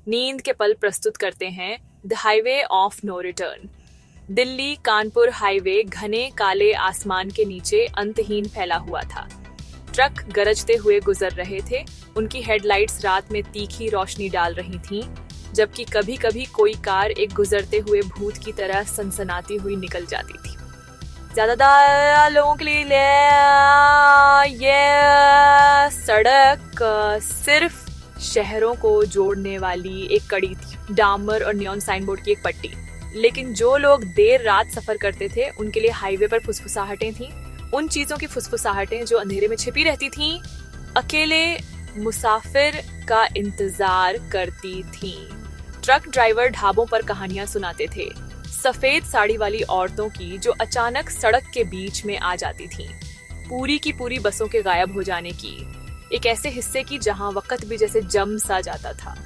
नींद के पल प्रस्तुत करते हैं the highway of no return. Delhi Kanpur highway घने काले आसमान के नीचे अंतहीन फैला हुआ था। ट्रक गरजते हुए गुजर रहे थे। उनकी हेडलाइट्स रात में तीखी रोशनी डाल रही थीं, जबकि कभी कभी कोई कार एक गुजरते हुए भूत की तरह सनसनाती हुई निकल जाती थी। ज्यादातर लोगों के लिए ये सड़क सिर्फ शहरों को जोड़ने वाली एक कड़ी थी, डामर और नियॉन साइन बोर्ड की एक पट्टी। लेकिन जो लोग देर रात सफर करते थे उनके लिए हाईवे पर फुसफुसाहटें थीं, उन चीजों की फुसफुसाहटें जो अंधेरे में छिपी रहती थीं, अकेले मुसाफिर का इंतजार करती थीं। ट्रक ड्राइवर ढाबों पर कहानियां सुनाते थे, सफेद साड़ी वाली औरतों की जो अचानक सड़क के बीच में आ जाती थीं, पूरी की पूरी बसों के गायब हो जाने की, एक ऐसे हिस्से की जहां वक्त भी जैसे जम सा जाता था।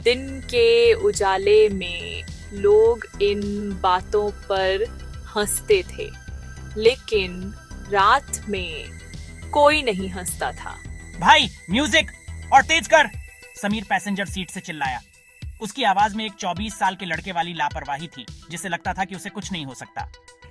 दिन के उजाले में लोग इन बातों पर हंसते थे, लेकिन रात में कोई नहीं हंसता था। भाई म्यूजिक और तेज कर, समीर पैसेंजर सीट से चिल्लाया। उसकी आवाज में एक 24 साल के लड़के वाली लापरवाही थी, जिससे लगता था कि उसे कुछ नहीं हो सकता।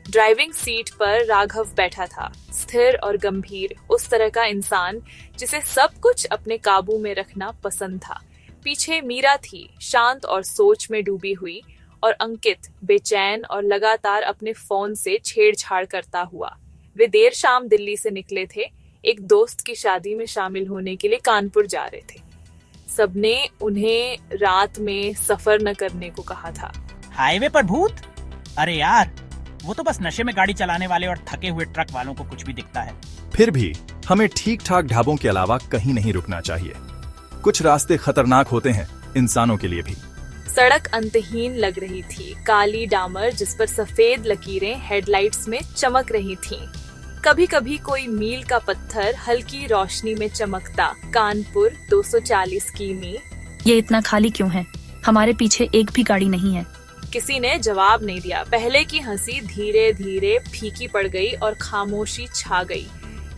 ड्राइविंग सीट पर राघव बैठा था, स्थिर और गंभीर, उस तरह का इंसान जिसे सब कुछ अपने काबू में रखना पसंद था। पीछे मीरा थी, शांत और सोच में डूबी हुई, और अंकित बेचैन और लगातार अपने फोन से छेड़छाड़ करता हुआ। वे देर शाम दिल्ली से निकले थे, एक दोस्त की शादी में शामिल होने के लिए कानपुर जा रहे थे। सबने उन्हें रात में सफर न करने को कहा था। हाईवे पर भूत? अरे यार, वो तो बस नशे में गाड़ी चलाने वाले और थके हुए ट्रक वालों को कुछ भी दिखता है। फिर भी हमें ठीक ठाक ढाबों के अलावा कहीं नहीं रुकना चाहिए। कुछ रास्ते खतरनाक होते हैं, इंसानों के लिए भी। सड़क अंतहीन लग रही थी, काली डामर जिस पर सफेद लकीरें हेडलाइट्स में चमक रही थीं। कभी कभी कोई मील का पत्थर हल्की रोशनी में चमकता। कानपुर 240 किमी। ये इतना खाली क्यों है? हमारे पीछे एक भी गाड़ी नहीं है। किसी ने जवाब नहीं दिया। पहले की हंसी धीरे धीरे फीकी पड़ गई और खामोशी छा गई।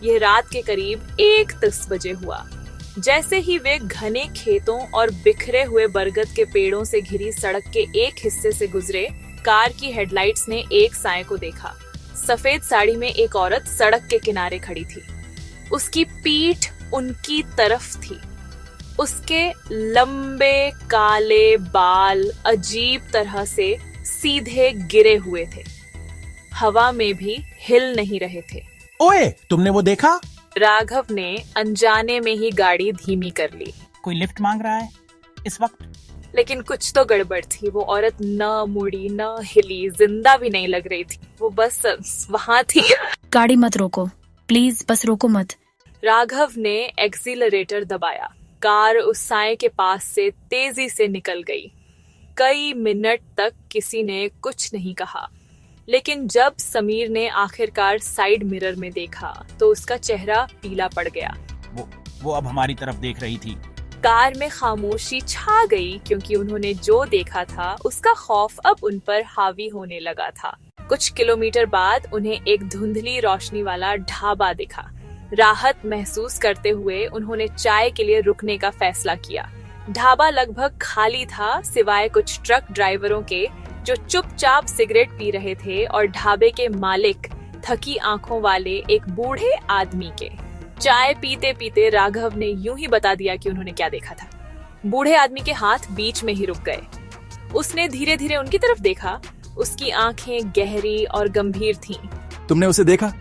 यह रात के करीब 1:10 बजे हुआ। जैसे ही वे घने खेतों और बिखरे हुए बरगद के पेड़ों से घिरी सड़क के एक हिस्से से गुजरे, कार की हेडलाइट्स ने एक साए को देखा। सफेद साड़ी में एक औरत सड़क के किनारे खड़ी थी। उसकी पीठ उनकी तरफ थी। उसके लंबे काले बाल अजीब तरह से सीधे गिरे हुए थे, हवा में भी हिल नहीं रहे थे। ओए, तुमने वो देखा? राघव ने अनजाने में ही गाड़ी धीमी कर ली। कोई लिफ्ट मांग रहा है इस वक्त? लेकिन कुछ तो गड़बड़ थी। वो औरत न मुड़ी न हिली, जिंदा भी नहीं लग रही थी। वो बस वहां थी। गाड़ी मत रोको प्लीज, बस रोको मत। राघव ने एक्सीलरेटर दबाया। कार उस साए के पास से तेजी से निकल गई। कई मिनट तक किसी ने कुछ नहीं कहा, लेकिन जब समीर ने आखिरकार साइड मिरर में देखा तो उसका चेहरा पीला पड़ गया। वो अब हमारी तरफ देख रही थी। कार में खामोशी छा गई, क्योंकि उन्होंने जो देखा था उसका खौफ अब उन पर हावी होने लगा था। कुछ किलोमीटर बाद उन्हें एक धुंधली रोशनी वाला ढाबा दिखा। राहत महसूस करते हुए उन्होंने चाय के लिए रुकने का फैसला किया। ढाबा लगभग खाली था, सिवाय कुछ ट्रक ड्राइवरों के जो चुपचाप सिगरेट पी रहे थे, और ढाबे के मालिक थकी आंखों वाले एक बूढ़े आदमी के। चाय पीते पीते राघव ने यूं ही बता दिया कि उन्होंने क्या देखा था। बूढ़े आदमी के हाथ बीच में ही रुक गए। उसने धीरे धीरे उनकी तरफ देखा। उसकी आंखें गहरी और गंभीर थीं। तुमने उसे देखा?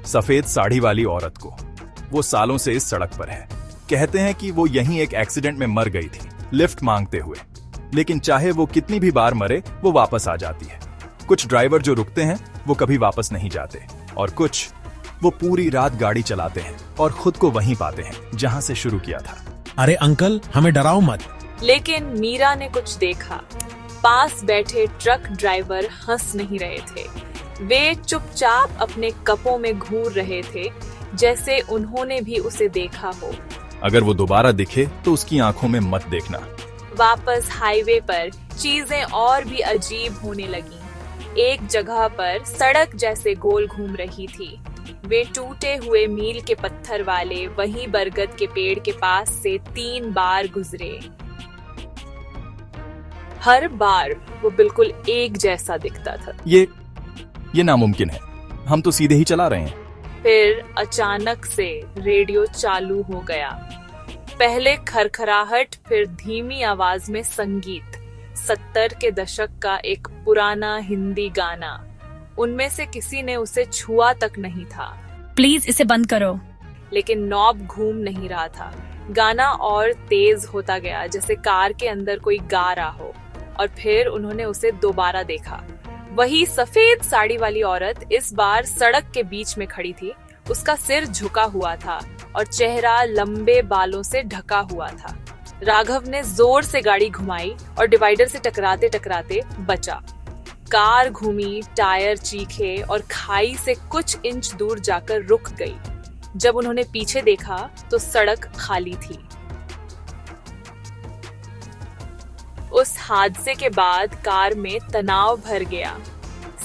सफेद साड़ी वाली औरत को। वो सालों से इस सड़क पर है। कहते हैं कि वो यहीं एक एक्सीडेंट में मर गई थी, लिफ्ट मांगते हुए। लेकिन चाहे वो कितनी भी बार मरे, वो वापस आ जाती है। कुछ ड्राइवर जो रुकते हैं वो कभी वापस नहीं जाते, और कुछ वो पूरी रात गाड़ी चलाते हैं और खुद को वहीं पाते हैं जहां से शुरू किया था। अरे अंकल, हमें डराओ मत। लेकिन मीरा ने कुछ देखा। पास बैठे ट्रक ड्राइवर हंस नहीं रहे थे। वे चुपचाप अपने कपों में घूर रहे थे, जैसे उन्होंने भी उसे देखा हो। अगर वो दोबारा दिखे तो उसकी आंखों में मत देखना। वापस हाईवे पर चीजें और भी अजीब होने लगीं। एक जगह पर सड़क जैसे गोल घूम रही थी। वे टूटे हुए मील के पत्थर वाले वही बरगद के पेड़ के पास से 3 बार गुजरे। हर बार वो बिल्कुल एक जैसा दिखता था। ये नामुमकिन है, हम तो सीधे ही चला रहे हैं। फिर अचानक से रेडियो चालू हो गया। पहले खरखराहट, फिर धीमी आवाज में संगीत। 70 के दशक का एक पुराना हिंदी गाना। उनमें से किसी ने उसे छुआ तक नहीं था। प्लीज इसे बंद करो। लेकिन नॉब घूम नहीं रहा था। गाना और तेज होता गया, जैसे कार के अंदर कोई गा रहा हो। और फिर उन्होंने उसे दोबारा देखा। वही सफेद साड़ी वाली औरत इस बार सड़क के बीच में खड़ी थी। उसका सिर झुका हुआ था और चेहरा लंबे बालों से ढका हुआ था। राघव ने जोर से गाड़ी घुमाई और डिवाइडर से टकराते टकराते बचा। कार घूमी, टायर चीखे और खाई से कुछ इंच दूर जाकर रुक गई। जब उन्होंने पीछे देखा तो सड़क खाली थी। उस हादसे के बाद कार में तनाव भर गया।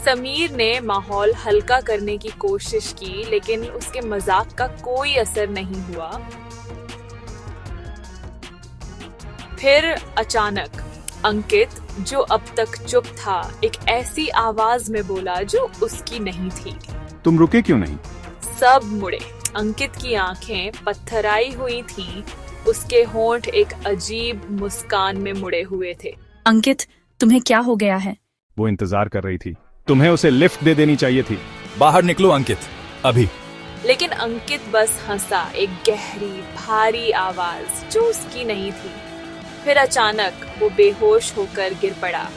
समीर ने माहौल हल्का करने की कोशिश की, लेकिन उसके मजाक का कोई असर नहीं हुआ। फिर अचानक अंकित, जो अब तक चुप था, एक ऐसी आवाज में बोला जो उसकी नहीं थी। तुम रुके क्यों नहीं? सब मुड़े। अंकित की आंखें पत्थराई हुई थीं। उसके होंठ एक अजीब मुस्कान में मुड़े हुए थे। अंकित, तुम्हें क्या हो गया है? वो इंतजार कर रही थी। तुम्हें उसे लिफ्ट दे देनी चाहिए थी। बाहर निकलो अंकित, अभी। लेकिन अंकित बस हंसा, एक गहरी भारी आवाज जो उसकी नहीं थी। फिर अचानक वो बेहोश होकर गिर पड़ा।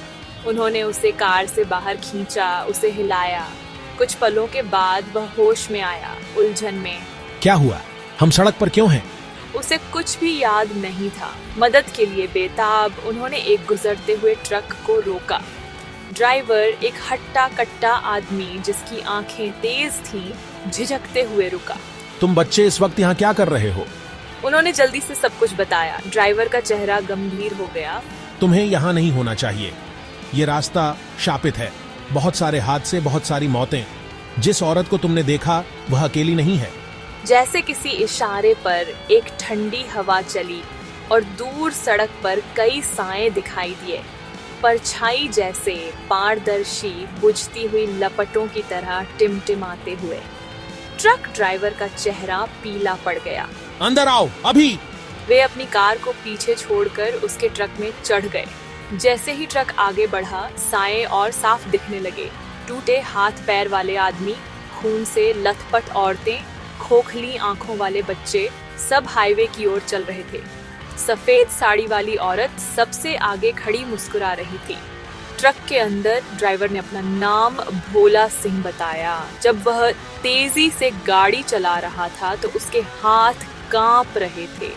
उन्होंने उसे कार से बाहर खींचा, उसे हिलाया। कुछ पलों के बाद वह होश में आया, उलझन में। क्या हुआ? हम सड़क पर क्यों हैं? उसे कुछ भी याद नहीं था। मदद के लिए बेताब उन्होंने एक गुजरते हुए ट्रक को रोका। ड्राइवर, एक हट्टा कट्टा आदमी जिसकी आंखें तेज थीं, झिझकते हुए रुका। तुम बच्चे इस वक्त यहाँ क्या कर रहे हो? उन्होंने जल्दी से सब कुछ बताया। ड्राइवर का चेहरा गंभीर हो गया। तुम्हें यहाँ नहीं होना चाहिए। ये रास्ता शापित है। बहुत सारे हादसे, बहुत सारी मौतें। जिस औरत को तुमने देखा वह अकेली नहीं है। जैसे किसी इशारे पर एक ठंडी हवा चली और दूर सड़क पर कई साएं दिखाई दिए, परछाई जैसे पारदर्शी बुझती हुई लपटों की तरह टिमटिमाते हुए। ट्रक ड्राइवर का चेहरा पीला पड़ गया। अंदर आओ अभी। वे अपनी कार को पीछे छोड़कर उसके ट्रक में चढ़ गए। जैसे ही ट्रक आगे बढ़ा, साएं और साफ दिखने लगे। टूटे हाथ पैर वाले आदमी, खून से लथपथ औरतें, खोखली आंखों वाले बच्चे, सब हाईवे की ओर चल रहे थे। सफेद साड़ी वाली औरत सबसे आगे खड़ी मुस्कुरा रही थी। ट्रक के अंदर ड्राइवर ने अपना नाम भोला सिंह बताया। जब वह तेजी से गाड़ी चला रहा था तो उसके हाथ कांप रहे थे।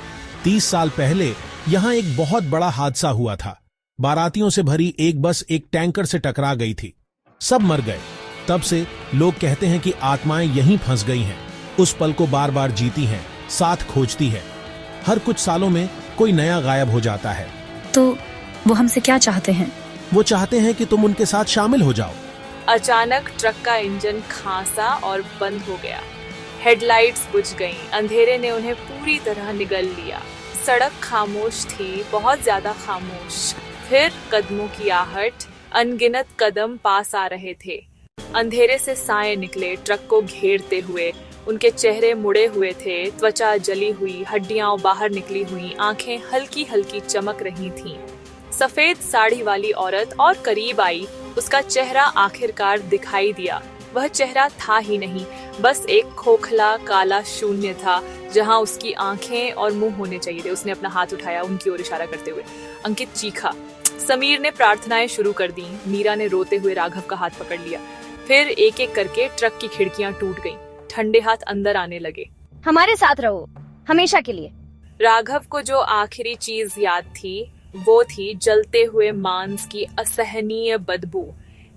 30 साल पहले यहाँ एक बहुत बड़ा हादसा हुआ था। बारातियों से भरी एक बस एक टैंकर से टकरा गई थी। सब मर गए। तब से लोग कहते हैं कि आत्माएं यहीं फंस गई हैं। उस पल को बार बार जीती हैं, साथ खोजती है। हर कुछ सालों में कोई नया गायब हो जाता है। तो वो हमसे क्या चाहते हैं? वो चाहते हैं कि तुम उनके साथ शामिल हो जाओ। अचानक ट्रक का इंजन खांसा और बंद हो गया। हेडलाइट्स बुझ गईं। अंधेरे ने उन्हें पूरी तरह निगल लिया। सड़क खामोश थी, बहुत ज्यादा खामोश। फिर कदमों की आहट, अनगिनत कदम पास आ रहे थे। अंधेरे से साए निकले, ट्रक को घेरते हुए। उनके चेहरे मुड़े हुए थे, त्वचा जली हुई, हड्डियां बाहर निकली हुई, आंखें हल्की हल्की चमक रही थीं। सफेद साड़ी वाली औरत और करीब आई। उसका चेहरा आखिरकार दिखाई दिया। वह चेहरा था ही नहीं, बस एक खोखला काला शून्य था जहां उसकी आंखें और मुंह होने चाहिए थे। उसने अपना हाथ उठाया, उनकी ओर इशारा करते हुए। अंकित चीखा। समीर ने प्रार्थनाएं शुरू कर दी। मीरा ने रोते हुए राघव का हाथ पकड़ लिया। फिर एक एक करके ट्रक की खिड़कियां टूट गईं। ठंडे हाथ अंदर आने लगे। हमारे साथ रहो, हमेशा के लिए। राघव को जो आखिरी चीज याद थी वो थी जलते हुए मांस की असहनीय बदबू,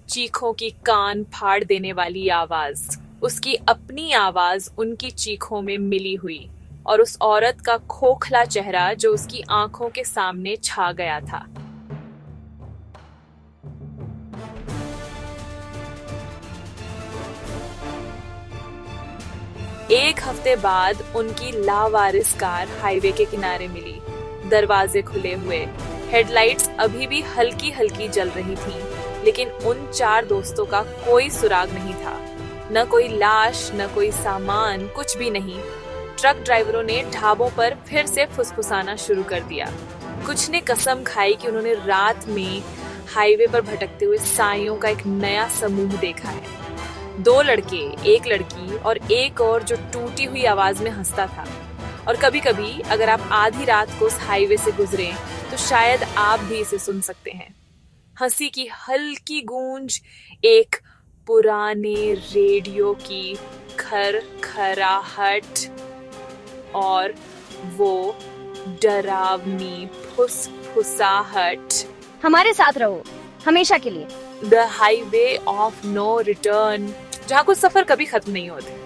चीखों की कान फाड़ देने वाली आवाज, उसकी अपनी आवाज उनकी चीखों में मिली हुई, और उस औरत का खोखला चेहरा जो उसकी आंखों के सामने छा गया था। एक हफ्ते बाद उनकी लावारिस कार हाईवे के किनारे मिली। दरवाजे खुले हुए, हेडलाइट्स अभी भी हल्की हल्की जल रही थीं, लेकिन उन 4 दोस्तों का कोई सुराग नहीं था। न कोई लाश, न कोई सामान, कुछ भी नहीं। ट्रक ड्राइवरों ने ढाबों पर फिर से फुसफुसाना शुरू कर दिया। कुछ ने कसम खाई कि उन्होंने रात में हाईवे पर भटकते हुए साइयों का एक नया समूह देखा है। 2 लड़के, 1 लड़की और एक और जो टूटी हुई आवाज में हंसता था। और कभी कभी अगर आप आधी रात को उस हाईवे से गुजरे तो शायद आप भी इसे सुन सकते हैं। हंसी की हल्की गूंज, एक पुराने रेडियो की खरखराहट और वो डरावनी फुसफुसाहट। हमारे साथ रहो हमेशा के लिए। The highway of no return, जहाँ कुछ सफर कभी खत्म नहीं होते।